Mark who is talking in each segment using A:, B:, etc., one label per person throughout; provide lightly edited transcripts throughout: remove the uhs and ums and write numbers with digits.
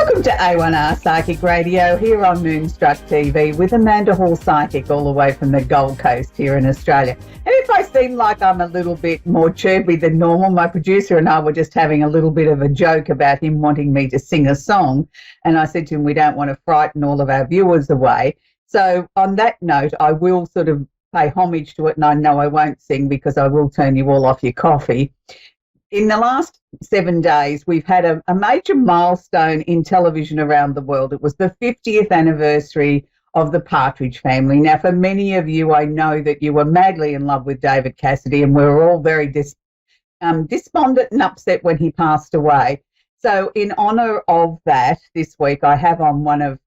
A: Welcome to A1R Psychic Radio here on Moonstruck TV with Amanda Hall Psychic all the way from the Gold Coast here in Australia. And if I seem like I'm a little bit more chirpy than normal, my producer and I were just having a little bit of a joke about him wanting me to sing a song. And I said to him, we don't want to frighten all of our viewers away. So on that note, I will sort of pay homage to it, and I know I won't sing because I will turn you all off your coffee. In the last 7 days, we've had a major milestone in television around the world. It was the 50th anniversary of the Partridge Family. Now, for many of you, I know that you were madly in love with David Cassidy, and we were all very despondent and upset when he passed away. So in honour of that, this week I have on one of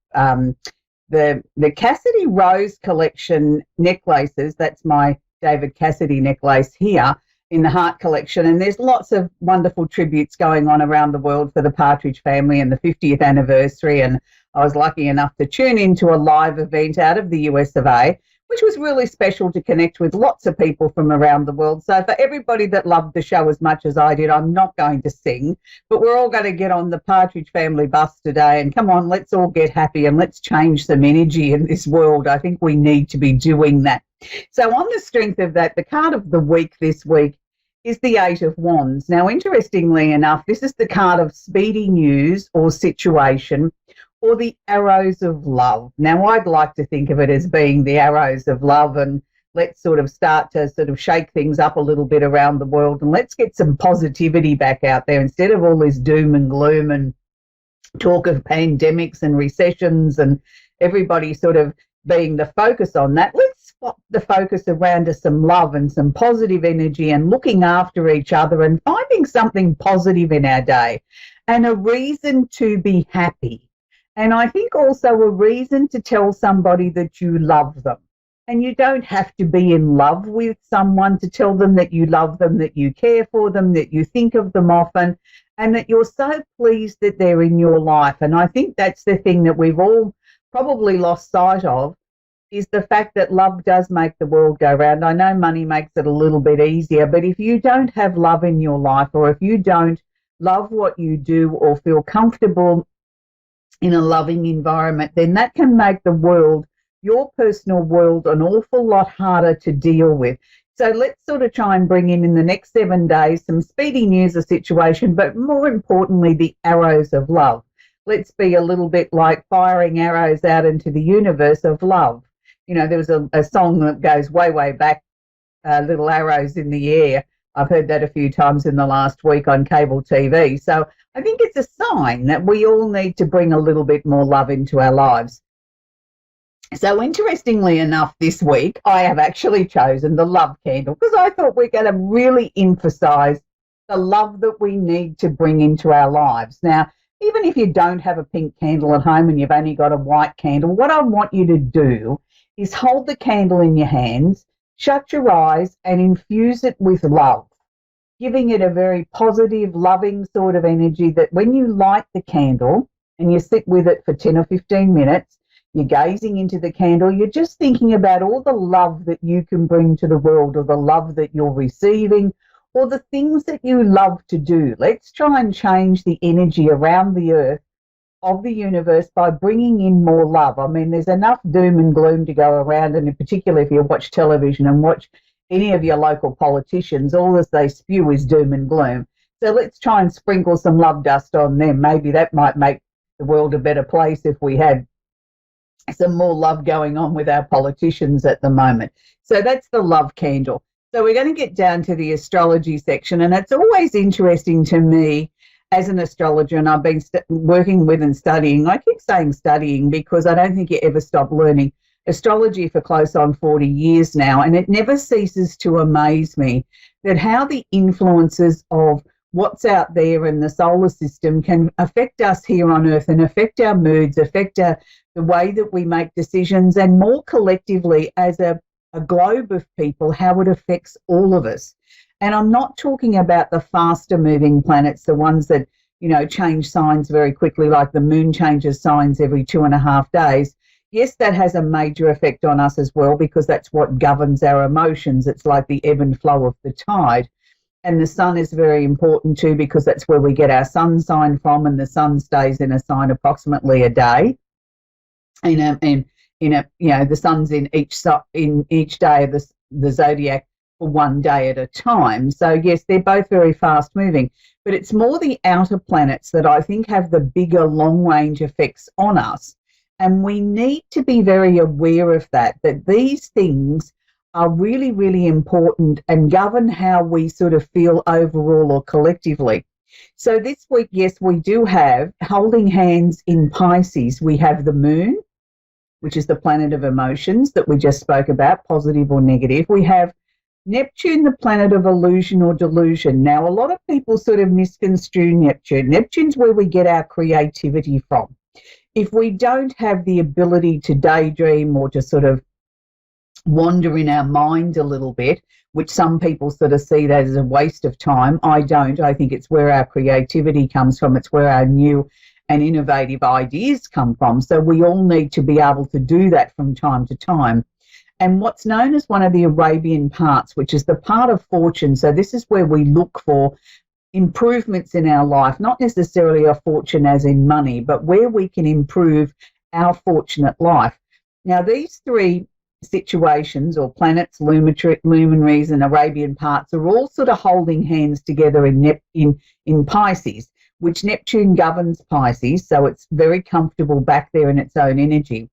A: the Cassidy Rose Collection necklaces. That's my David Cassidy necklace here in the Heart Collection, and there's lots of wonderful tributes going on around the world for the Partridge Family and the 50th anniversary, and I was lucky enough to tune into a live event out of the US of A, which was really special to connect with lots of people from around the world. So for everybody that loved the show as much as I did, I'm not going to sing, but we're all going to get on the Partridge Family bus today, and come on, let's all get happy and let's change some energy in this world. I think we need to be doing that. So on the strength of that, the card of the week this week is the Eight of Wands. Now, interestingly enough, this is the card of speedy news or situation, or the arrows of love. Now, I'd like to think of it as being the arrows of love, and let's sort of start to sort of shake things up a little bit around the world, and let's get some positivity back out there instead of all this doom and gloom and talk of pandemics and recessions and everybody sort of being the focus on that. Let's swap the focus around to some love and some positive energy and looking after each other and finding something positive in our day and a reason to be happy. And I think also a reason to tell somebody that you love them. And you don't have to be in love with someone to tell them that you love them, that you care for them, that you think of them often, and that you're so pleased that they're in your life. And I think that's the thing that we've all probably lost sight of, is the fact that love does make the world go round. I know money makes it a little bit easier, but if you don't have love in your life, or if you don't love what you do or feel comfortable in a loving environment, then that can make the world, your personal world, an awful lot harder to deal with. So let's sort of try and bring in the next 7 days some speedy news or situation, but more importantly, the arrows of love. Let's be a little bit like firing arrows out into the universe of love. You know, there was a song that goes way, way back, Little Arrows in the Air. I've heard that a few times in the last week on cable TV. So I think it's a sign that we all need to bring a little bit more love into our lives. So interestingly enough, this week, I have actually chosen the love candle because I thought we're going to really emphasize the love that we need to bring into our lives. Now, even if you don't have a pink candle at home and you've only got a white candle, what I want you to do is hold the candle in your hands, shut your eyes and infuse it with love, giving it a very positive, loving sort of energy that when you light the candle and you sit with it for 10 or 15 minutes, you're gazing into the candle, you're just thinking about all the love that you can bring to the world, or the love that you're receiving, or the things that you love to do. Let's try and change the energy around the earth of the universe by bringing in more love. I mean, there's enough doom and gloom to go around, and in particular if you watch television and watch any of your local politicians, all that they spew is doom and gloom. So let's try and sprinkle some love dust on them. Maybe that might make the world a better place if we had some more love going on with our politicians at the moment. So that's the love candle. So we're going to get down to the astrology section, and it's always interesting to me as an astrologer, and I've been working with and studying. I keep saying studying because I don't think you ever stop learning astrology for close on 40 years now, and it never ceases to amaze me that how the influences of what's out there in the solar system can affect us here on Earth and affect our moods, affect the way that we make decisions, and more collectively as a globe of people, how it affects all of us. And I'm not talking about the faster moving planets, the ones that, you know, change signs very quickly, like the moon changes signs every 2.5 days. Yes, that has a major effect on us as well, because that's what governs our emotions. It's like the ebb and flow of the tide. And the sun is very important too, because that's where we get our sun sign from, and the sun stays in a sign approximately a day. The sun's in each day of the zodiac for one day at a time. So yes, they're both very fast moving, but it's more the outer planets that I think have the bigger long range effects on us. And we need to be very aware of that these things are really, really important and govern how we sort of feel overall or collectively. So this week, yes, we do have holding hands in Pisces. We have the moon, which is the planet of emotions that we just spoke about, positive or negative. We have Neptune, the planet of illusion or delusion. Now, a lot of people sort of misconstrue Neptune. Neptune's where we get our creativity from. If we don't have the ability to daydream or to sort of wander in our mind a little bit, which some people sort of see that as a waste of time, I don't. I think it's where our creativity comes from. It's where our new and innovative ideas come from. So we all need to be able to do that from time to time. And what's known as one of the Arabian parts, which is the part of fortune. So this is where we look for improvements in our life, not necessarily a fortune as in money, but where we can improve our fortunate life. Now, these three situations, or planets, luminaries and Arabian parts, are all sort of holding hands together in Pisces, which Neptune governs Pisces, so it's very comfortable back there in its own energy.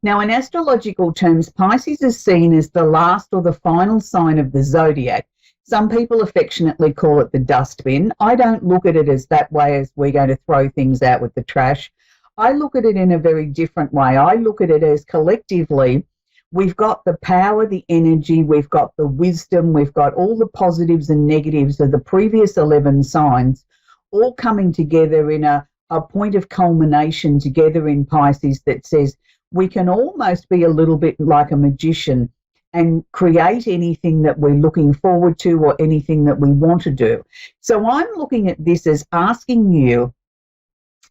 A: Now, in astrological terms, Pisces is seen as the last or the final sign of the zodiac. Some people affectionately call it the dustbin. I don't look at it as that way, as we're going to throw things out with the trash. I look at it in a very different way. I look at it as collectively, we've got the power, the energy, we've got the wisdom, we've got all the positives and negatives of the previous 11 signs all coming together in a point of culmination together in Pisces that says we can almost be a little bit like a magician and create anything that we're looking forward to or anything that we want to do. So I'm looking at this as asking you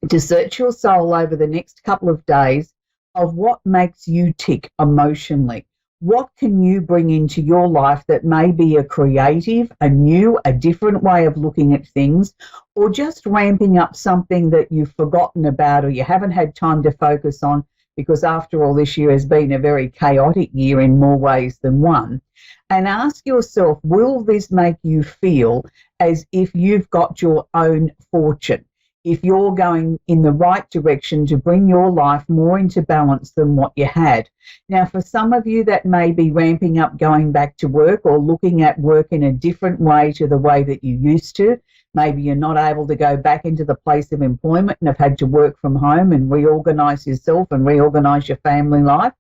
A: to search your soul over the next couple of days of what makes you tick emotionally. What can you bring into your life that may be a creative, a new, a different way of looking at things, or just ramping up something that you've forgotten about or you haven't had time to focus on, because after all, this year has been a very chaotic year in more ways than one. And ask yourself, will this make you feel as if you've got your own fortune? If you're going in the right direction to bring your life more into balance than what you had. Now, for some of you, that may be ramping up going back to work or looking at work in a different way to the way that you used to. Maybe you're not able to go back into the place of employment and have had to work from home and reorganise yourself and reorganise your family life,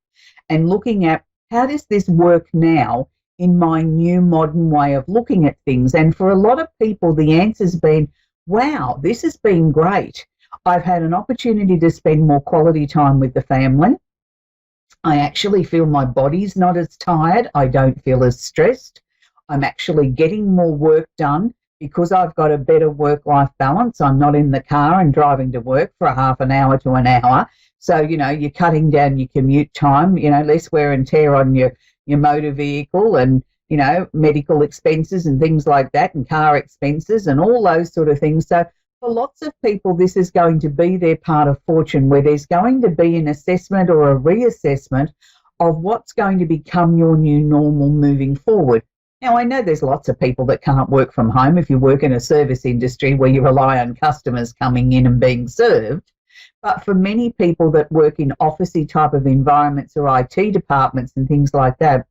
A: and looking at how does this work now in my new modern way of looking at things. And for a lot of people, the answer's been, wow, this has been great. I've had an opportunity to spend more quality time with the family. I actually feel my body's not as tired. I don't feel as stressed. I'm actually getting more work done because I've got a better work-life balance. I'm not in the car and driving to work for a half an hour to an hour. So, you're cutting down your commute time, less wear and tear on your motor vehicle and, medical expenses and things like that, and car expenses and all those sort of things. So for lots of people, this is going to be their part of fortune, where there's going to be an assessment or a reassessment of what's going to become your new normal moving forward. Now, I know there's lots of people that can't work from home if you work in a service industry where you rely on customers coming in and being served. But for many people that work in officey type of environments or IT departments and things like that,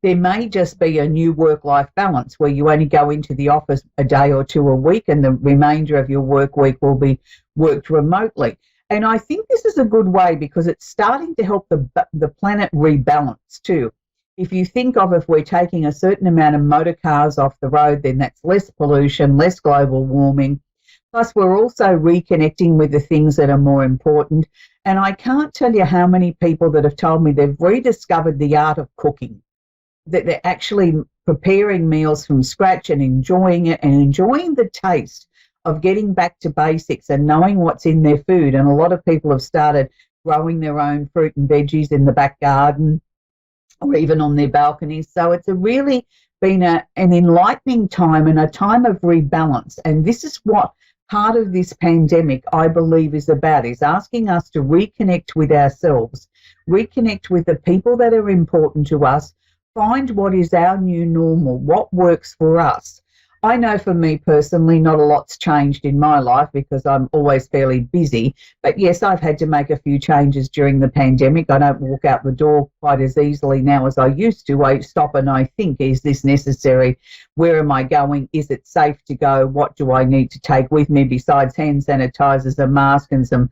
A: there may just be a new work-life balance where you only go into the office a day or two a week and the remainder of your work week will be worked remotely. And I think this is a good way because it's starting to help the planet rebalance too. If you think of, if we're taking a certain amount of motor cars off the road, then that's less pollution, less global warming. Plus, we're also reconnecting with the things that are more important. And I can't tell you how many people that have told me they've rediscovered the art of cooking, that they're actually preparing meals from scratch and enjoying it and enjoying the taste of getting back to basics and knowing what's in their food. And a lot of people have started growing their own fruit and veggies in the back garden or even on their balconies. So it's a really been an enlightening time and a time of rebalance. And this is what part of this pandemic, I believe, is about, is asking us to reconnect with ourselves, reconnect with the people that are important to us, find what is our new normal, what works for us. I know for me personally, not a lot's changed in my life because I'm always fairly busy. But yes, I've had to make a few changes during the pandemic. I don't walk out the door quite as easily now as I used to. I stop and I think, is this necessary? Where am I going? Is it safe to go? What do I need to take with me besides hand sanitizers, a mask and some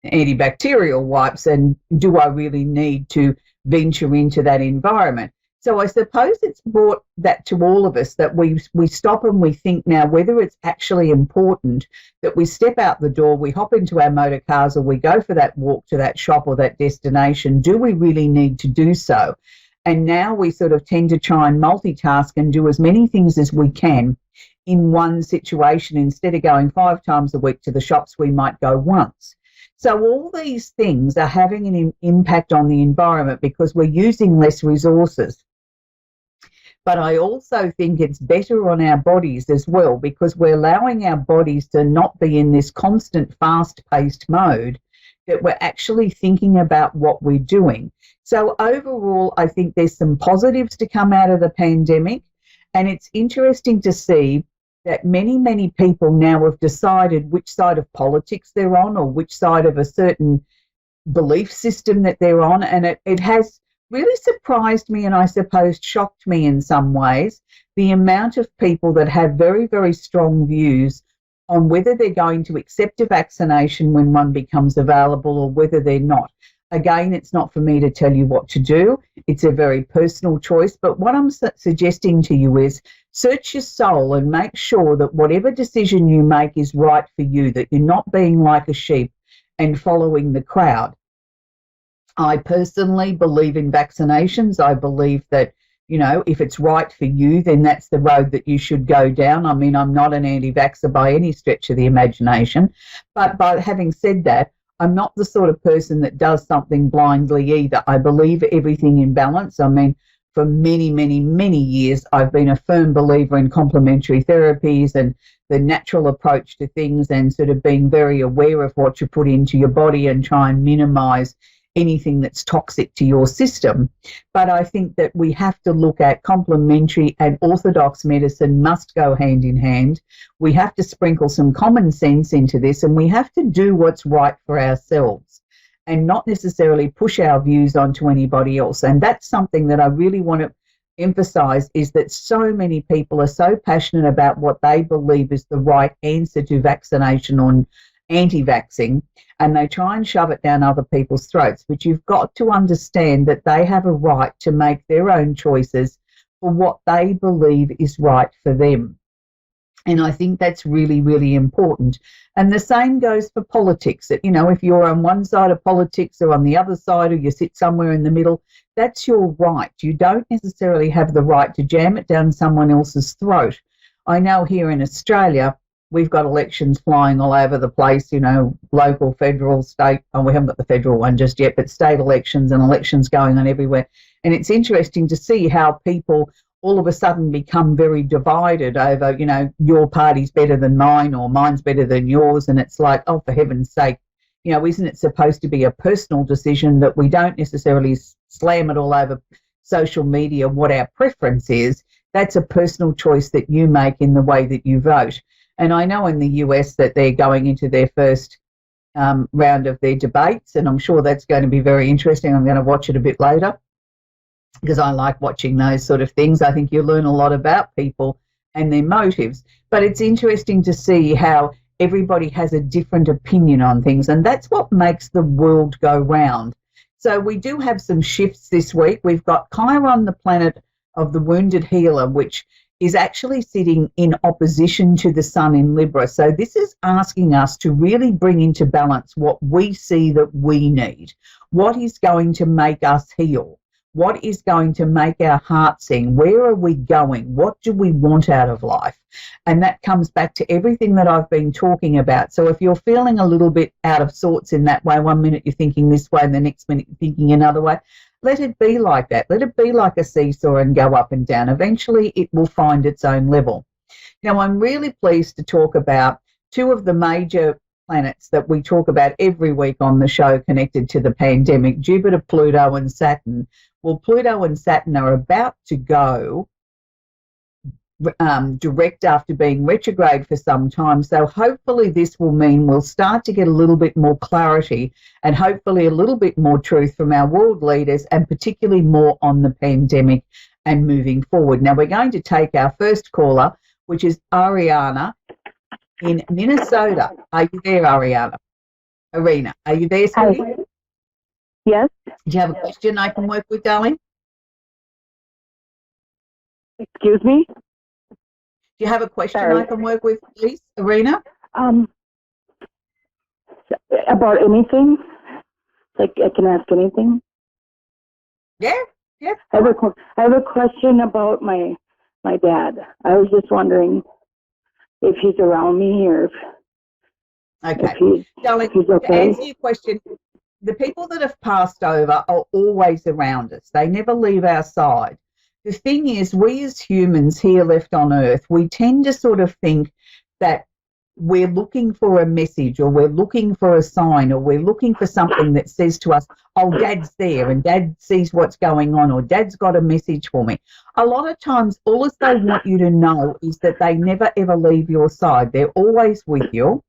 A: antibacterial wipes? And do I really need to venture into that environment? So I suppose it's brought that to all of us, that we stop and we think now whether it's actually important that we step out the door, we hop into our motor cars, or we go for that walk to that shop or that destination. Do we really need to do so? And now we sort of tend to try and multitask and do as many things as we can in one situation. Instead of going 5 times a week to the shops, we might go once. So all these things are having an impact on the environment because we're using less resources. But I also think it's better on our bodies as well, because we're allowing our bodies to not be in this constant fast-paced mode, that we're actually thinking about what we're doing. So overall, I think there's some positives to come out of the pandemic, and it's interesting to see that many, many people now have decided which side of politics they're on, or which side of a certain belief system that they're on, and it has really surprised me, and I suppose shocked me in some ways, the amount of people that have very, very strong views on whether they're going to accept a vaccination when one becomes available or whether they're not. Again, it's not for me to tell you what to do. It's a very personal choice. But what I'm suggesting to you is search your soul and make sure that whatever decision you make is right for you, that you're not being like a sheep and following the crowd. I personally believe in vaccinations. I believe that, you know, if it's right for you, then that's the road that you should go down. I mean, I'm not an anti-vaxxer by any stretch of the imagination. But by having said that, I'm not the sort of person that does something blindly either. I believe everything in balance. I mean, for many, many, many years, I've been a firm believer in complementary therapies and the natural approach to things, and sort of being very aware of what you put into your body and try and minimise anything that's toxic to your system. But I think that we have to look at complementary and orthodox medicine must go hand in hand. We have to sprinkle some common sense into this, and we have to do what's right for ourselves and not necessarily push our views onto anybody else. And that's something that I really want to emphasize, is that so many people are so passionate about what they believe is the right answer to vaccination or anti-vaxxing, and they try and shove it down other people's throats. But you've got to understand that they have a right to make their own choices for what they believe is right for them. And I think that's really, really important. And the same goes for politics. That, you know, if you're on one side of politics or on the other side, or you sit somewhere in the middle, that's your right. You don't necessarily have the right to jam it down someone else's throat. I know here in Australia, we've got elections flying all over the place, you know, local, federal, state. Oh, we haven't got the federal one just yet, but state elections and elections going on everywhere. And it's interesting to see how people all of a sudden become very divided over, you know, your party's better than mine or mine's better than yours. And it's like, oh, for heaven's sake, you know, isn't it supposed to be a personal decision that we don't necessarily slam it all over social media what our preference is? That's a personal choice that you make in the way that you vote. And I know in the US that they're going into their first round of their debates, and I'm sure that's going to be very interesting. I'm going to watch it a bit later because I like watching those sort of things. I think you learn a lot about people and their motives. But it's interesting to see how everybody has a different opinion on things, and that's what makes the world go round. So we do have some shifts this week. We've got Chiron, the planet of the wounded healer, which is actually sitting in opposition to the sun in Libra. So this is asking us to really bring into balance what we see that we need. What is going to make us heal? What is going to make our heart sing? Where are we going? What do we want out of life? And that comes back to everything that I've been talking about. So if you're feeling a little bit out of sorts in that way, one minute you're thinking this way and the next minute you're thinking another way, let it be like that. Let it be like a seesaw and go up and down. Eventually, it will find its own level. Now, I'm really pleased to talk about two of the major planets that we talk about every week on the show connected to the pandemic, Jupiter, Pluto, and Saturn. Well, Pluto and Saturn are about to go direct after being retrograde for some time. So hopefully this will mean we'll start to get a little bit more clarity and hopefully a little bit more truth from our world leaders, and particularly more on the pandemic and moving forward. Now we're going to take our first caller, which is Ariana in Minnesota. Are you there, Ariana? Arena, are you there, sweetie?
B: Hi. Yes.
A: Do you have a question I can work with, darling?
B: Excuse me?
A: Do you have a question
B: Sorry.
A: I can work with, please, Arena?
B: About anything? Like, I can ask anything?
A: Yeah.
B: I have a question about my dad. I was just wondering if he's around me or
A: Darling,
B: if he's okay.
A: To answer your question, the people that have passed over are always around us. They never leave our side. The thing is, we as humans here left on Earth, we tend to sort of think that we're looking for a message, or we're looking for a sign, or we're looking for something that says to us, oh, Dad's there and Dad sees what's going on, or Dad's got a message for me. A lot of times, all they want you to know is that they never ever leave your side. They're always with you.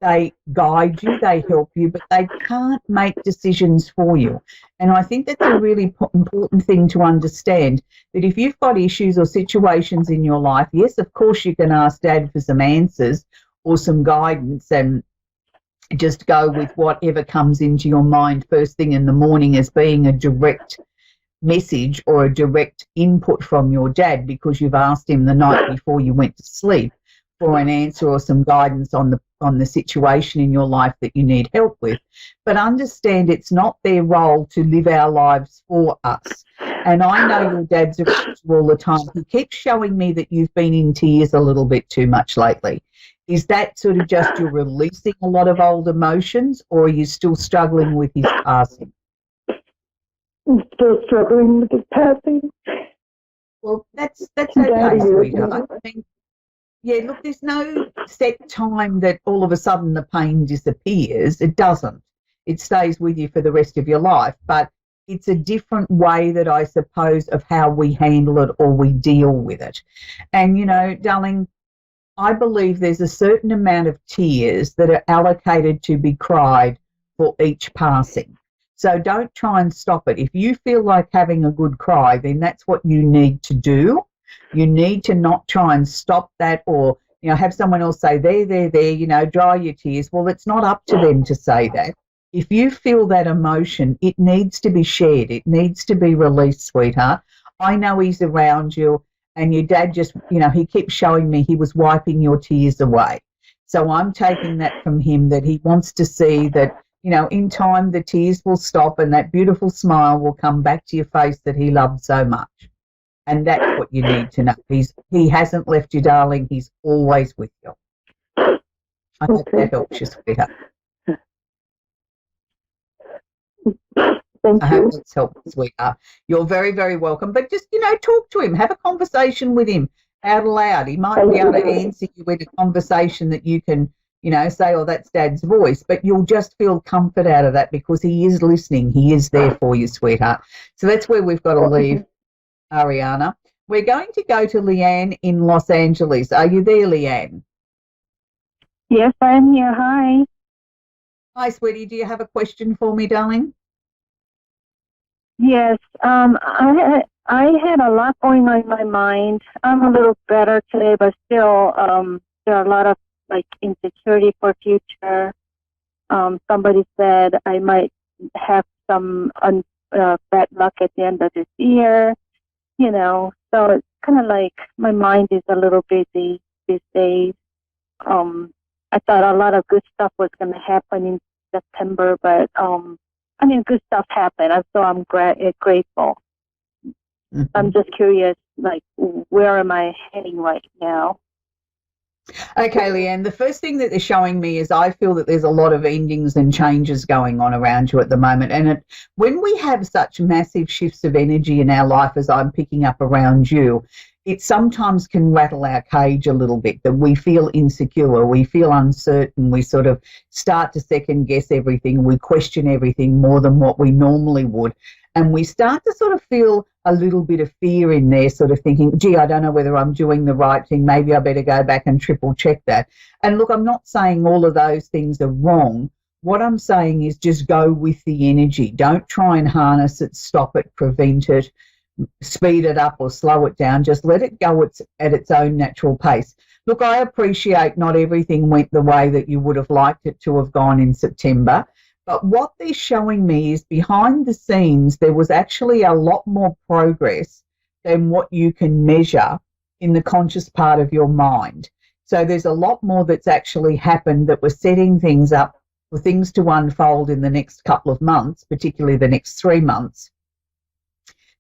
A: They guide you, they help you, but they can't make decisions for you. And I think that's a really important thing to understand, that if you've got issues or situations in your life, yes, of course you can ask Dad for some answers or some guidance, and just go with whatever comes into your mind first thing in the morning as being a direct message or a direct input from your dad, because you've asked him the night before you went to sleep for an answer or some guidance on the situation in your life that you need help with. But understand it's not their role to live our lives for us. And I know your dad's around you all the time. He keeps showing me that you've been in tears a little bit too much lately. Is that sort of just you're releasing a lot of old emotions, or are you still struggling with his passing?
B: I'm still struggling with his passing.
A: Well, that's okay, sweetheart. I mean, yeah, look, there's no set time that all of a sudden the pain disappears. It doesn't. It stays with you for the rest of your life. But it's a different way that I suppose of how we handle it or we deal with it. And, you know, darling, I believe there's a certain amount of tears that are allocated to be cried for each passing. So don't try and stop it. If you feel like having a good cry, then that's what you need to do. You need to not try and stop that, or, you know, have someone else say, there, you know, dry your tears. Well, it's not up to them to say that. If you feel that emotion, it needs to be shared. It needs to be released, sweetheart. I know he's around you, and your dad just, you know, he keeps showing me he was wiping your tears away. So I'm taking that from him, that he wants to see that, you know, in time the tears will stop and that beautiful smile will come back to your face that he loved so much. And that's what you need to know. He hasn't left you, darling. He's always with you. I hope that helps you, sweetheart.
B: Thank
A: I hope that's helped, sweetheart. You're very, very welcome. But just, you know, talk to him. Have a conversation with him out loud. He might be able to answer you with a conversation that you can, you know, say, oh, that's Dad's voice. But you'll just feel comfort out of that because he is listening. He is there for you, sweetheart. So that's where we've got to leave Ariana. We're going to go to Leanne in Los Angeles. Are you there, Leanne?
B: Yes, I'm here. Hi.
A: Hi, sweetie. Do you have a question for me, darling?
B: Yes. I had a lot going on in my mind. I'm a little better today, but still, there are a lot of like insecurity for future. Somebody said I might have some bad luck at the end of this year. You know, so it's kind of like my mind is a little busy these days. I thought a lot of good stuff was going to happen in September, but I mean, good stuff happened, so I'm grateful. Mm-hmm. I'm just curious, like, where am I heading right now?
A: Okay, Leanne, the first thing that they're showing me is I feel that there's a lot of endings and changes going on around you at the moment. And when we have such massive shifts of energy in our life as I'm picking up around you, it sometimes can rattle our cage a little bit, that we feel insecure, we feel uncertain, we sort of start to second guess everything, we question everything more than what we normally would. And we start to sort of feel a little bit of fear in there, sort of thinking, gee, I don't know whether I'm doing the right thing. Maybe I better go back and triple check that. And look, I'm not saying all of those things are wrong. What I'm saying is just go with the energy. Don't try and harness it, stop it, prevent it, speed it up or slow it down. Just let it go at its own natural pace. Look, I appreciate not everything went the way that you would have liked it to have gone in September. But what they're showing me is behind the scenes, there was actually a lot more progress than what you can measure in the conscious part of your mind. So there's a lot more that's actually happened that was setting things up for things to unfold in the next couple of months, particularly the next 3 months.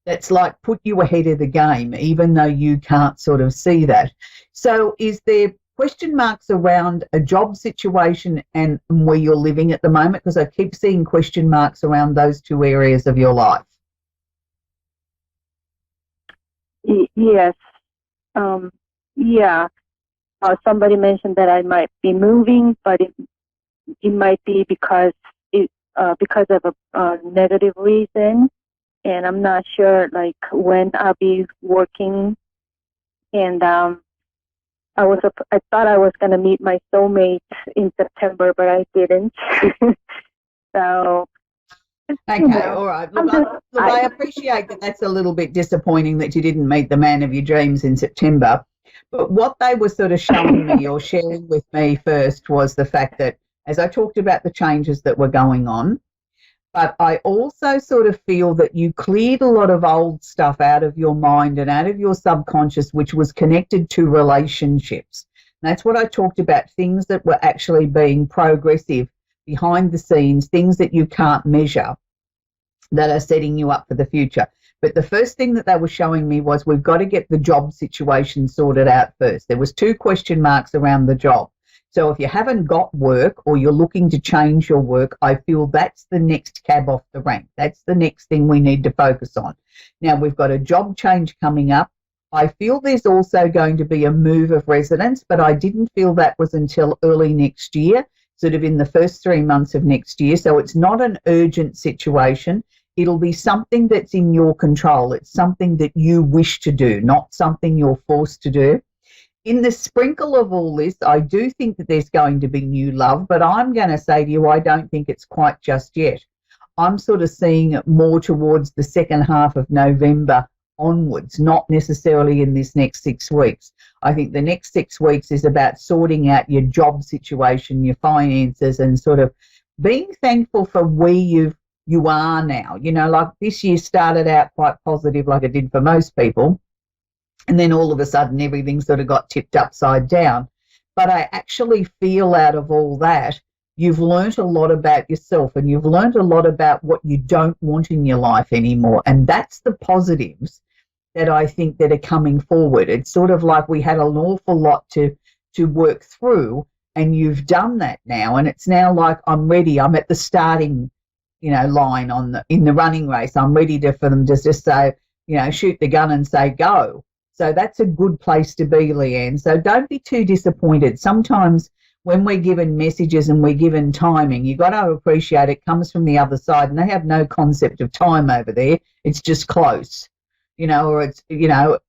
A: That's like put you ahead of the game, even though you can't sort of see that. So is there question marks around a job situation and where you're living at the moment? Because I keep seeing question marks around those two areas of your life.
B: Yes. Yeah. Somebody mentioned that I might be moving, but it might be because of a negative reason, and I'm not sure like when I'll be working. And I thought I was going to meet my soulmate in September, but I didn't. So.
A: Okay, all right. Look, I appreciate that that's a little bit disappointing that you didn't meet the man of your dreams in September. But what they were sort of showing me or sharing with me first was the fact that, as I talked about the changes that were going on, but I also sort of feel that you cleared a lot of old stuff out of your mind and out of your subconscious, which was connected to relationships. And that's what I talked about, things that were actually being progressive behind the scenes, things that you can't measure that are setting you up for the future. But the first thing that they were showing me was we've got to get the job situation sorted out first. There was 2 question marks around the job. So if you haven't got work or you're looking to change your work, I feel that's the next cab off the rank. That's the next thing we need to focus on. Now, we've got a job change coming up. I feel there's also going to be a move of residence, but I didn't feel that was until early next year, sort of in the first 3 months of next year. So it's not an urgent situation. It'll be something that's in your control. It's something that you wish to do, not something you're forced to do. In the sprinkle of all this, I do think that there's going to be new love, but I'm going to say to you, I don't think it's quite just yet. I'm sort of seeing it more towards the second half of November onwards, not necessarily in this next 6 weeks. I think the next 6 weeks is about sorting out your job situation, your finances, and sort of being thankful for where you are now. You know, like this year started out quite positive like it did for most people. And then all of a sudden everything sort of got tipped upside down. But I actually feel out of all that, you've learnt a lot about yourself and you've learnt a lot about what you don't want in your life anymore. And that's the positives that I think that are coming forward. It's sort of like we had an awful lot to work through, and you've done that now. And it's now like I'm ready. I'm at the starting, line in the running race. I'm ready for them to just say, shoot the gun and say go. So that's a good place to be, Leanne. So don't be too disappointed. Sometimes when we're given messages and we're given timing, you've got to appreciate it comes from the other side, and they have no concept of time over there. It's just close, or it's,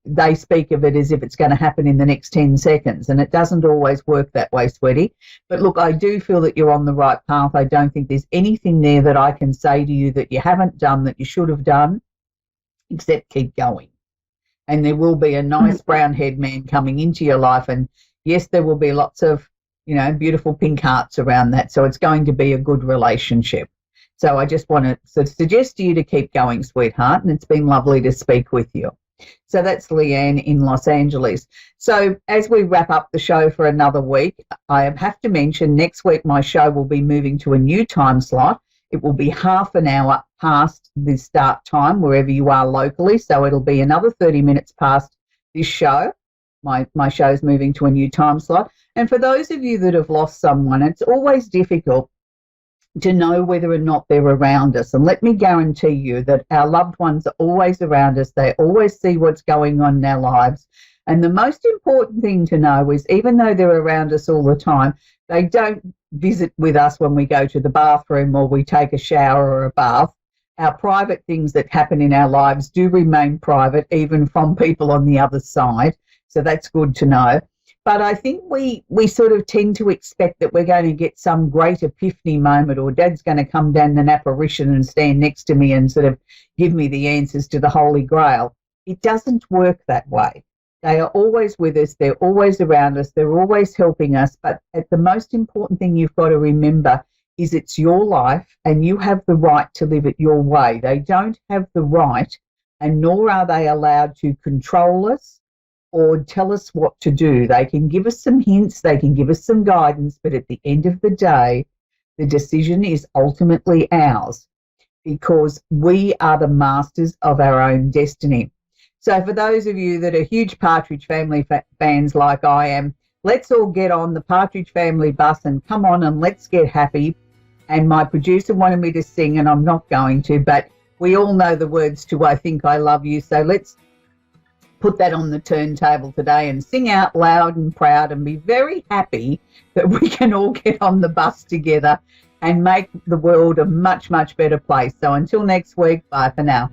A: they speak of it as if it's going to happen in the next 10 seconds, and it doesn't always work that way, sweetie. But look, I do feel that you're on the right path. I don't think there's anything there that I can say to you that you haven't done that you should have done, except keep going. And there will be a nice brown-haired man coming into your life. And, yes, there will be lots of, beautiful pink hearts around that. So it's going to be a good relationship. So I just want to sort of suggest to you to keep going, sweetheart, and it's been lovely to speak with you. So that's Leanne in Los Angeles. So as we wrap up the show for another week, I have to mention next week my show will be moving to a new time slot. It will be half an hour past the start time wherever you are locally. So it'll be another 30 minutes past this show. My show's moving to a new time slot. And for those of you that have lost someone, it's always difficult to know whether or not they're around us. And let me guarantee you that our loved ones are always around us. They always see what's going on in our lives. And the most important thing to know is, even though they're around us all the time, they don't visit with us when we go to the bathroom or we take a shower or a bath. Our private things that happen in our lives do remain private, even from people on the other side. So that's good to know. But I think we sort of tend to expect that we're going to get some great epiphany moment, or Dad's going to come down an apparition and stand next to me and sort of give me the answers to the Holy Grail. It doesn't work that way. They are always with us. They're always around us. They're always helping us. But the most important thing you've got to remember is it's your life and you have the right to live it your way. They don't have the right, and nor are they allowed to control us or tell us what to do. They can give us some hints, they can give us some guidance, but at the end of the day, the decision is ultimately ours, because we are the masters of our own destiny. So for those of you that are huge Partridge Family fans like I am, let's all get on the Partridge Family bus and come on and let's get happy. And my producer wanted me to sing, and I'm not going to, but we all know the words to I Think I Love You. So let's put that on the turntable today and sing out loud and proud and be very happy that we can all get on the bus together and make the world a much, much better place. So until next week, bye for now.